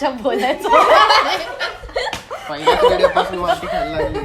अच्छा बोलायचं. पहिल्याच व्हिडिओपासून माती खायला लागली.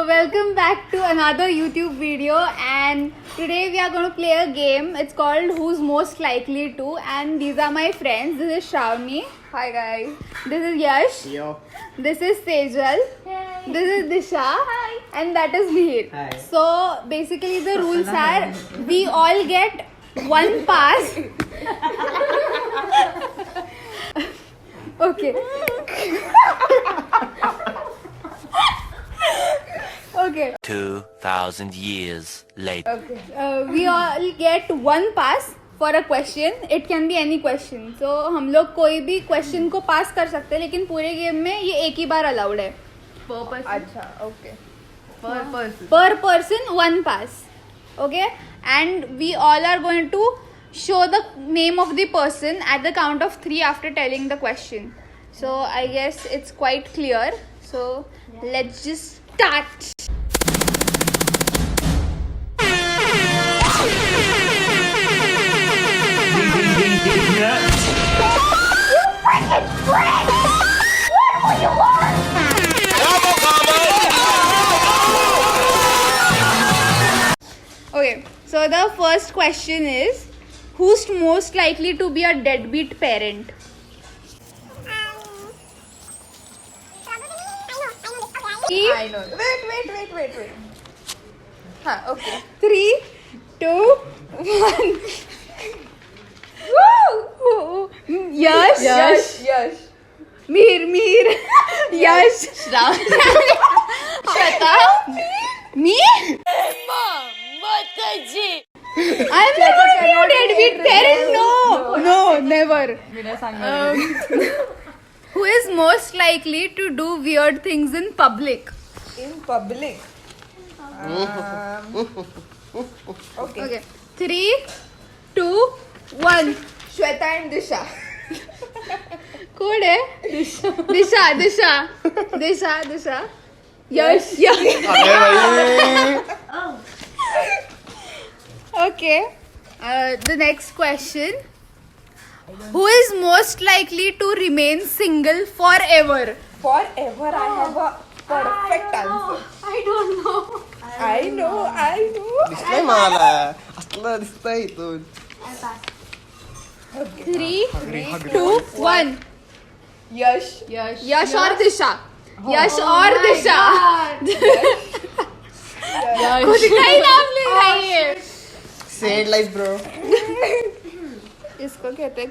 Welcome back to another YouTube video, and today we are going to play a game. It's called Who's Most Likely To, and these are my friends. This is Shravani. Hi guys. This is Yash. Yo. This is Sejal. Hi. This is Disha. Hi. And that is Mihir. Hi. So basically the rules are we all get one pass. Okay. Okay. 2,000 years later. Okay. We all get one pass for a question. It can be any question. So हम लोग कोई भी question को pass कर सकते हैं, लेकिन पूरे गेम में ये एक ही बार allowed है. अच्छा, okay. Per person one pass. Okay. And we all are going to show the name of the person at the count of 3 after telling the question. So I guess it's quite clear. So let's just start. Okay, so the first question is, who's most likely to be a deadbeat parent? I know. Wait. Okay. 3, 2, 1. Woo! Yash. Mir. Yash. Shweta. Me? I'm not a deadbeat parent. No, never. Who is most likely to do weird things in public? In public. Okay. 3, 2, 1. Shweta and Disha. कौन है? दिशा. Yash. Okay. The next question. Who is most likely to remain single forever? Forever, I have a perfect answer. I don't know. I know. दिसतंय मला. असलं दिसतंय इथून. 3, 2, 1. Yash और दिशा. यश और दिशा. खुद का ही नाम ले रही है. Sad life, bro. इसको कहते हैं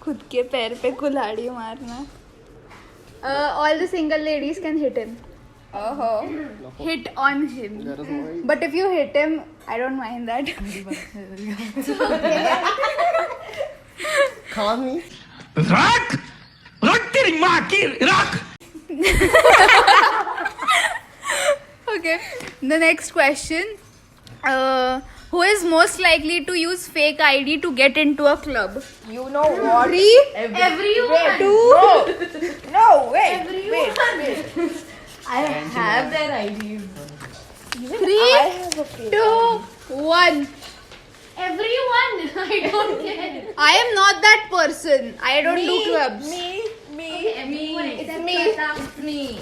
खुद के पैर पे कुल्हाड़ी मारना. All the single ladies can hit him. Hit on him. But if you hit him, I don't mind that. Call me. रख तेरी माँ की रख. Okay. The next question. Who is most likely to use fake ID to get into a club? You know what? 3, Everyone. 2. No, wait. I have their IDs. 3, 2, 1. Everyone, I don't care. I am not that person. I don't do clubs. Me. It's me. It's me.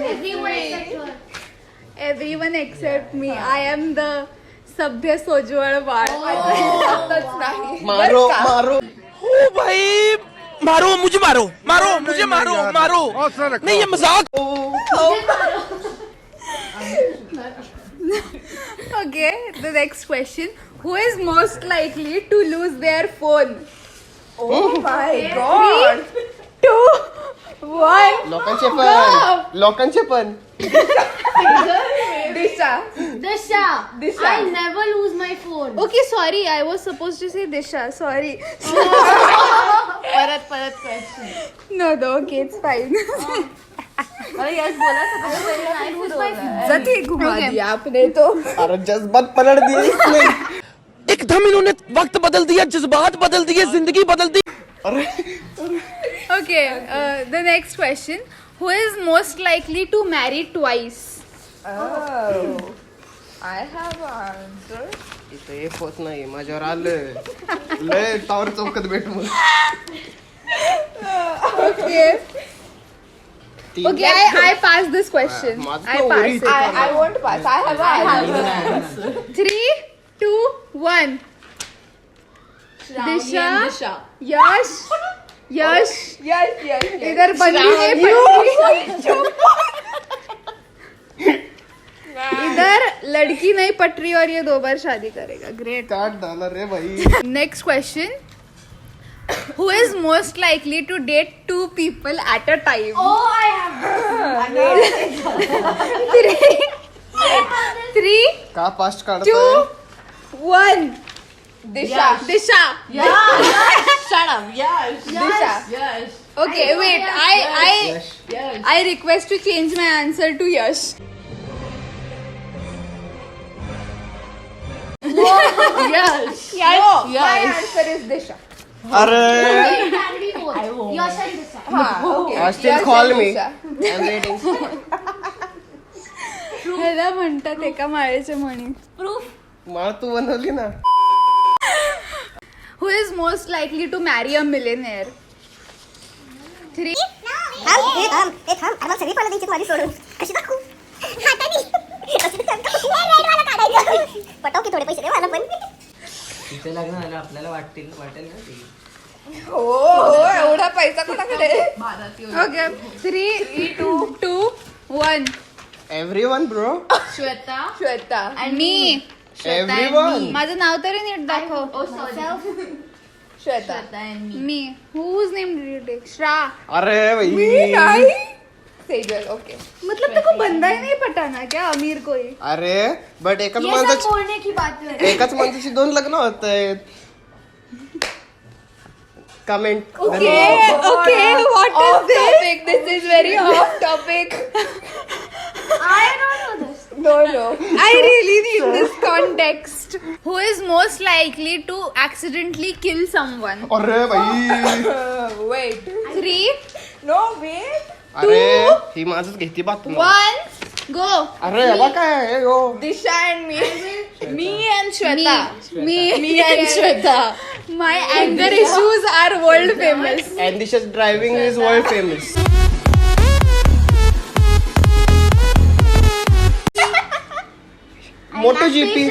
Everyone except her. Everyone except me. I am the सभ्य सोजवळ बाळ. नाही. मारो. ओ भाई मारो मुझे मारो. नहीं ये मजाक. Okay, the next question. Who is most likely to lose their phone? Oh my God. 2, 1. लोकांचे पण. Disha. I never lose my phone. Okay, sorry. I was supposed to say Disha. Sorry. परत question. No, okay, it's fine. अरे यश बोला था. जती घुमा Okay. दिया आपने तो. अरे जज्बात पलट दिए इसने. एक एकदम इन्होंने वक्त बदल दिया, जज्बात बदल दिए, जिंदगी बदल दी. Okay, the next question. Who is most likely to marry twice? Oh, I have an answer. इथं एक होत नाही माझ्यावर आलं लय टावर चौकात भेट मग. Okay. Okay, I pass this question. माझं I तर pass ओरी it. इथे I won't pass. I have an answer. 3, 2, 1. Shravani and Disha. Yash Yes, yes, yes. इधर बंदी है पटरी. इधर लड़की नहीं पटरी और ये 2 बार शादी करेगा. ग्रेट. $8 रे भाई. Next question. Who is most likely to date 2 people at a time? Oh, I have this. 3, का पास्ट 2, काढतोय 1. Disha. Disha. Shut up. Yes. Disha. Yes. Okay, wait. Yes. I request to change my answer to Yash. Yes. No, my Yes. answer is Disha. अरे It can be both. Yash and Disha. Okay. still Yes, call and me. Disha. I'm waiting. ह्याला म्हणतात एका माळेचे म्हणी. माळ तू बनवली ना. Who is most likely to marry a millionaire? 3, सगळी पाला द्यायची माझी सोडून कशी दाखवू हाताने पटव की थोडे पैसे दे मला पण तिचं लग्न झालं आपल्याला वाटेल ना ते. हो एवढा पैसा कोणाकडे? okay. 3, 2, 1. Everyone bro. Shweta. Shweta. And me. Everyone. माझं नाव तरी नीट दाखव. Oh, sorry. Shweta. Shweta and me. Me. Whose name did you take? Shra. अरे भाई. नाही. सेजल. ओके. मतलब तेको बंदा ही नहीं पटाना क्या अमीर कोई? अरे बट एकाच ये सब माणसाची बोलने की बात है. एकाच माणसाची 2 लग्न होत आहेत. Comment. Okay, what is Off this? topic. This is very off topic. I don't know this. No. I really need this context. Who is most likely to accidentally kill someone? अरे भाई. Wait. 3, No, wait. अरे ही माझच घेती बात. 1, go. अरे याला काय आहे हो. Disha and me. Me and Shweta. Me and Shweta. My anger issues are world famous. And this is driving is world famous. MotoGP.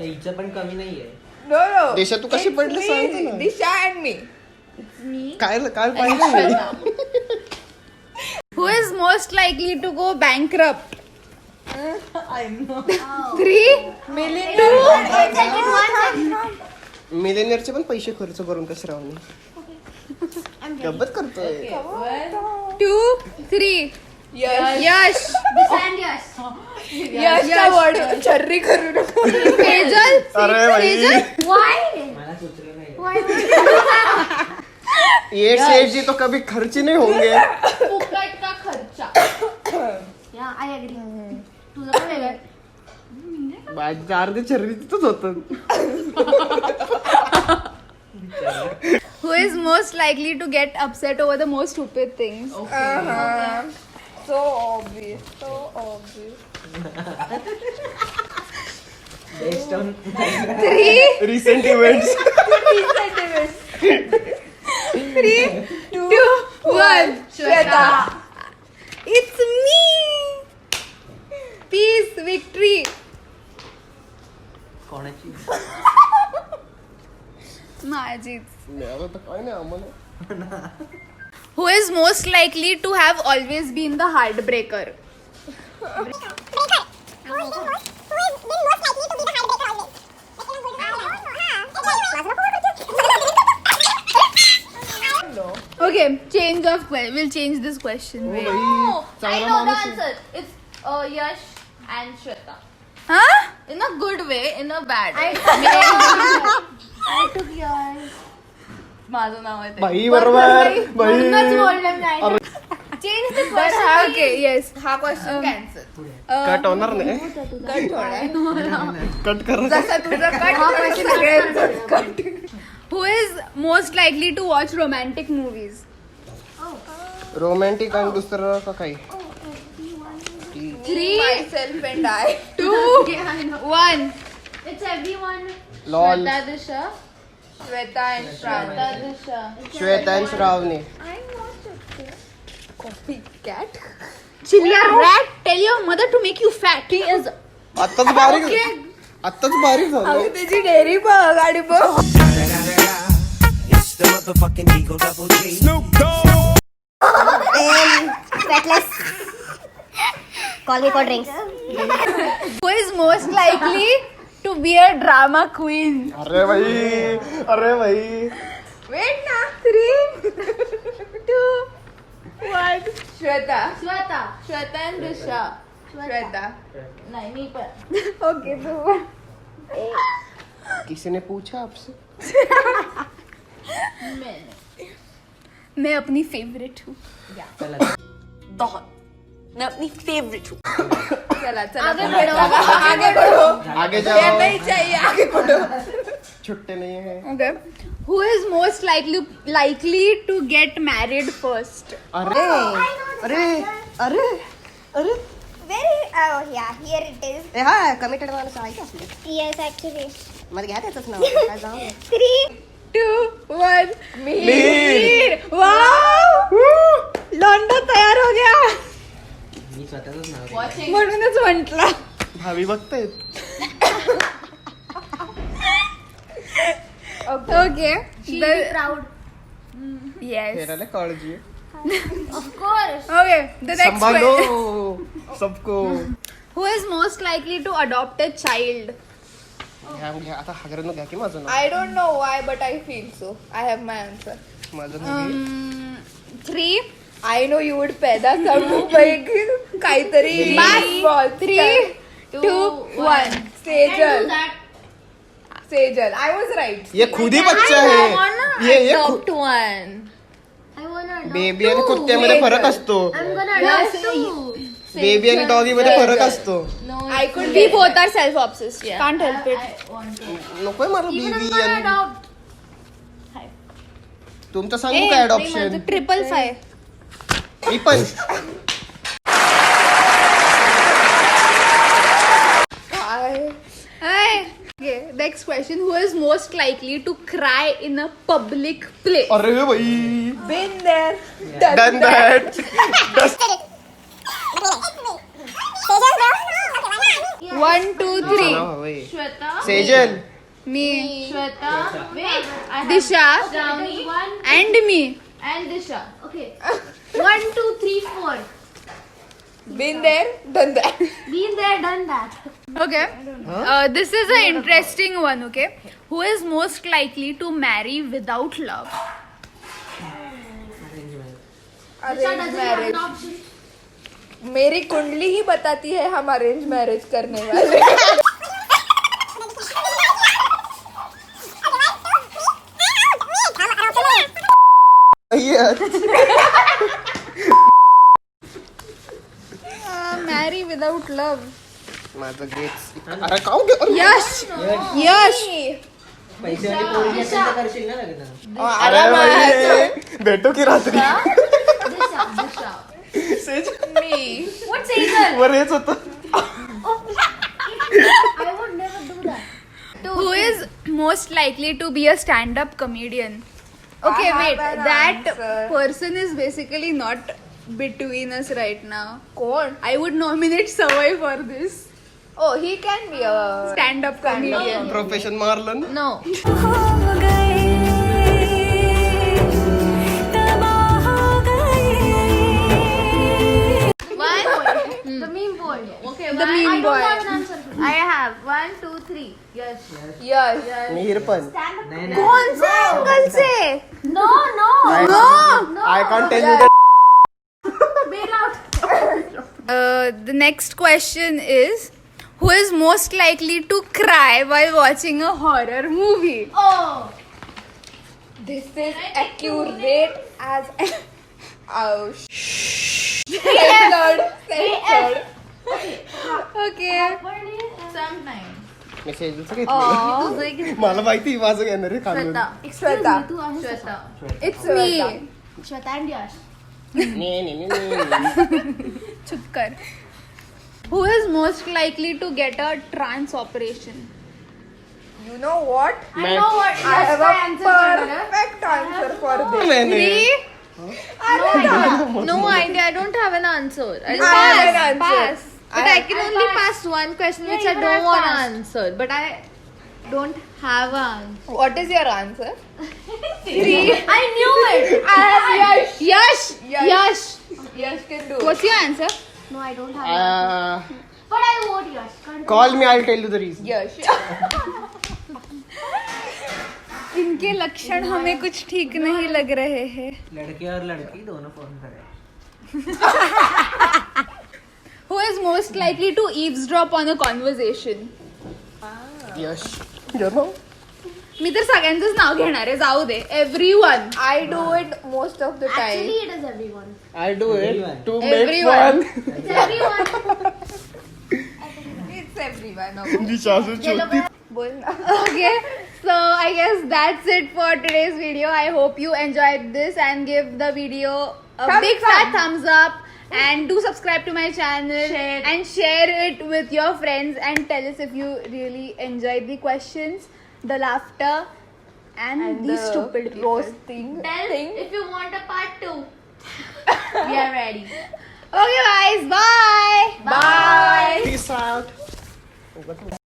हिचं पण कमी नाहीये. No. देशा तू कशी It's पडलं me. सांगतो ना. Disha and me. काय पाहिजे. Who is most likely to go bankrupt? I know. 3, मिलेनियरचे पण पैसे खर्च करून कसं राहून गब्बत करतोय. 2, 3. Yes. Yash. Disha and Yash. यशचा वर्ड छर्री करू नको. Kajal. अरे भाई. Why? मला सुचलं नाही. Why? ये सेठ जी तो कभी खर्च नहीं होंगे. फुकट का खर्चा. Yeah, I agree. तुझं पण वेगळं आहे. माझं अर्धे चर्री तिथंच होतं. Who is most likely to get upset over the most stupid things? So obvious. So obvious. Based on 3, recent events. 3, 2, 1. Shweta. It's me. Peace, victory. कोणाची माझीच. मिळालं तर काय नाही आम्हाला. Who is most likely to have always been the heartbreaker? Okay, we'll change this question. Wait. No, I चांगला know the माणूस आहे. answer. It's Yash and Shweta. Huh? In a good way, in a bad way. I took yours. माझं नाव आहे ते. भाई बरोबर. म्हणूनच भाई. बोलले मी. Change change the But question. हा okay, yes. हा क्वेश्चन कॅन्सल. कट होणार नाही कट होणार. कट कर जसा तुझा कट सगळ्यांचं cut. Who is most likely to watch romantic movies? Romantic आणि दुसरं का काही 3, Myself and I. 2, Yeah, I know. 1. It's everyone. Lol Shweta Disha. Shweta and Shravani. Shweta Disha. Shweta आणि Shravani Cat. Chilla rat, tell your mother to make you fat. He is. आत्ताच बारीक झालं अगं त्याची डेअरी बघ गाडी बघ. Sweatless. Call me for drinks. Who is most likely to be a drama queen? अरे भाई वेट ना. 3, 2, 1. Shweta. Shweta. Shweta and Disha. Shweta. नहीं मी पण. Okay, so किसी ने पूछा आपसे मैं अपनी फेवरेट हूँ. बहुत. मैं अपनी फेवरेट हूँ. चला चला आगे बढ़ो. आगे बढ़ो. आगे ये जाओ नहीं चाहिए, आगे बढ़ो. छुट्टे नहीं है Okay. Who is most likely to get married first? अरे Very, oh yeah, here it is. ए हा कमिटेड माणूस आहे का आपले Yes, actually. मला घ्या त्याचंच नाव काय जाऊ दे. 3. 2, 1. मीर. वाव! लोंडा तयार हो गया. मी स्वतःच नाव घेतलं. म्हणूनच म्हंटला. भावी बघतायत Okay. She The, be proud. yes. फेरायला काळजी आहे. Of course. Okay. The next संभालो question. सबको Who is most likely to adopt a child? घ्या आता हागरानं घ्या की माझं नाव I don't know why, but I feel so. I have my answer. माझं नाव घे. 3, I know you would पैदा some like काहीतरी. Ball. 3, 2, 1. I Sejal. do that. Sejal. I was right. ये खुद ही बच्चा है ये Adopt one. I wanna adopt baby आणि two. कुत्त्यामध्ये फरक असतो I'm gonna adopt two. Baby आणि डॉगी मध्ये फरक असतो No, I could We get both are self-obsessed. Can't help it. I want to. नकोय मला Even I'm बेबी gonna आणि adopt. तुमचं सांगू काय अडॉप्शन 555. मी पण Okay, next question. Who is most likely to cry in a public place? अरे भाई been there. Done that 1, 2, 3. Shweta. Sejal Me, Shweta. Wait. I have Disha, Shravani. One and me. and Disha. Okay. 1, 2, 3, 4. Been there, done that. Been there, done that. Okay. This is an interesting one. Okay. Who is most likely to marry without love? Disha Arrange doesn't have marriage. an option. मेरी कुंडली ही बताती है हम arrange marriage करने वाले. Marry without love. माझं gate अरे काऊ घे अरे Yash. Yash. पैसे वाली पोरगी असेल तर करशील ना लग्न अरे भाई भेटू की रात्री Disha. Sejal Me. What's Sejal? वर हेच होतं I would never do that. Who is most likely to be a stand-up comedian? Okay, I wait. have an That answer. person is basically not between us right now. कोण? I would nominate Savai for this. Oh, he can be a Stand-up comedian. Profession मारलं ना No. The meme boy. Okay, The meme I boy. don't have an answer. I have 1, 2, 3. Yes. Yes. Mihir पण नाही नाही कौन से angle से? No, no. I can't tell you Bail out. The next question is, who is most likely to cry while watching a horror movie? Oh. This is accurate as. Oh, third. Okay. मी सेजलचं घेतलं मला माहिती माझं घेणार आहे खालून Shweta. तू आहे Shweta. It's me. Shweta and यश. चुप कर. Who is most likely to get a trans operation? You know what? I know what I have Yash a का answer करणार आहे. perfect answer for this. Three. No idea. I don't have an answer. I have an answer. Pass. But I can only pass one question which I you don't have want to passed. answer. But I don't have an answer. What is your answer? I knew it. I have Yash. Yash. Yash. Yash. Yash can do it. What's your answer? No, I don't have it. But I vote Yash. Call me I tell you the reason Yash. इनके लक्षण हमें कुछ ठीक नहीं लग रहे हैं. लड़के और लड़की दोनों फोन करें. Who is most likely to eavesdrop on a conversation? Yash Your mom? मी तर सगळ्यांचंच नाव घेणार आहे. जाऊ दे. Everyone. I do it most of the time. Actually, it is everyone. I do it Everyone. to make Everyone. fun. It's everyone. It's everyone. तुमची सासू चोरती. बोल ना. Okay, so I guess that's it for today's video. I hope you enjoyed this and give the video a Thumbs big up. fat thumbs up and do subscribe to my channel and share it with your friends and tell us if you really enjoyed the questions, the laughter and the stupid people. roasting Tell thing. if you want a part 2. We are ready. Okay guys, bye. Bye. Peace out.